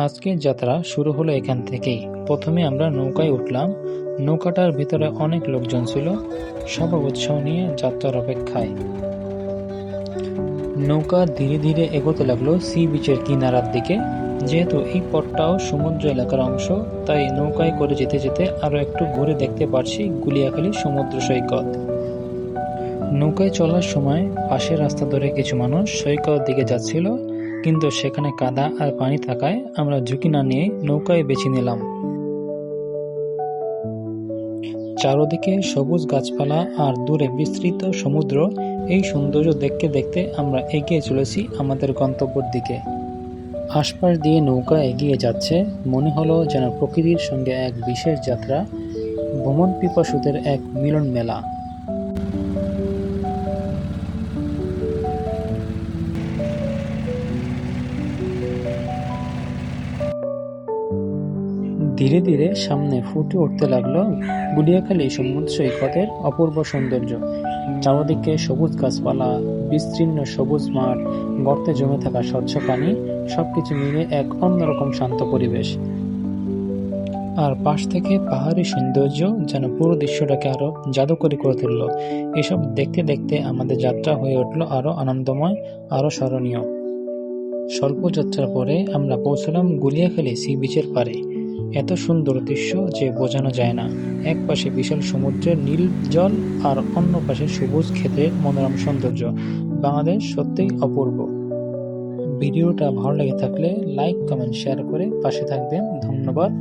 আজকের যাত্রা শুরু হলো এখান থেকেই। প্রথমে আমরা নৌকায় উঠলাম। নৌকাটার ভিতরে অনেক লোকজন ছিল, সবাই উৎসাহ নিয়ে যাত্রার অপেক্ষায়। নৌকা ধীরে ধীরে এগোতে লাগলো সি বিচের কিনারার দিকে। যেহেতু এই পথটাও সমুদ্র এলাকার অংশ, তাই নৌকায় করে যেতে যেতে আরো একটু ঘুরে দেখতে পারছি গুলিয়াখালী সমুদ্র সৈকত। নৌকায় চলার সময় পাশের রাস্তা ধরে কিছু মানুষ সৈকতের দিকে যাচ্ছিল, কিন্তু সেখানে কাদা আর পানি থাকায় আমরা ঝুঁকি না নিয়ে নৌকায় বেছে নিলাম। চারদিকে সবুজ গাছপালা আর দূরে বিস্তৃত সমুদ্র। এই সৌন্দর্য দেখতে দেখতে আমরা এগিয়ে চলেছি আমাদের গন্তব্যের দিকে। আশপাশ দিয়ে নৌকা এগিয়ে যাচ্ছে, মনে হলো যেন প্রকৃতির সঙ্গে এক বিশেষ যাত্রা, ভ্রমণ পিপাসুদের এক মিলন মেলা। ধীরে ধীরে সামনে ফুটে উঠতে লাগলো গুলিয়াখালী সমুদ্র সৈকতের অপূর্ব সৌন্দর্য। চারদিকে সবুজ গাছপালা, বিস্তীর্ণ সবুজ মাঠ, গর্তে জমে থাকা স্বচ্ছ পানি, সবকিছু মিলে এক অন্যরকম শান্ত পরিবেশ। আর পাশ থেকে পাহাড়ি সৌন্দর্য যেন পুরো দৃশ্যটাকে আরো জাদুকরী করে তুলল। এসব দেখতে দেখতে আমাদের যাত্রা হয়ে উঠল আরো আনন্দময়, আরো স্মরণীয়। স্বল্প যাত্রার পরে আমরা পৌঁছলাম গুলিয়াখালী সি বিচের পাড়ে। এত সুন্দর দৃশ্য যে বোঝানো যায় না। এক পাশে বিশাল সমুদ্রের নীল জল আর অন্য পাশে সবুজ ক্ষেতের মনোরম সৌন্দর্য। বাংলাদেশ সত্যিই অপূর্ব। ভিডিওটা ভালো লেগে থাকলে লাইক, কমেন্ট, শেয়ার করে পাশে থাকবেন। ধন্যবাদ।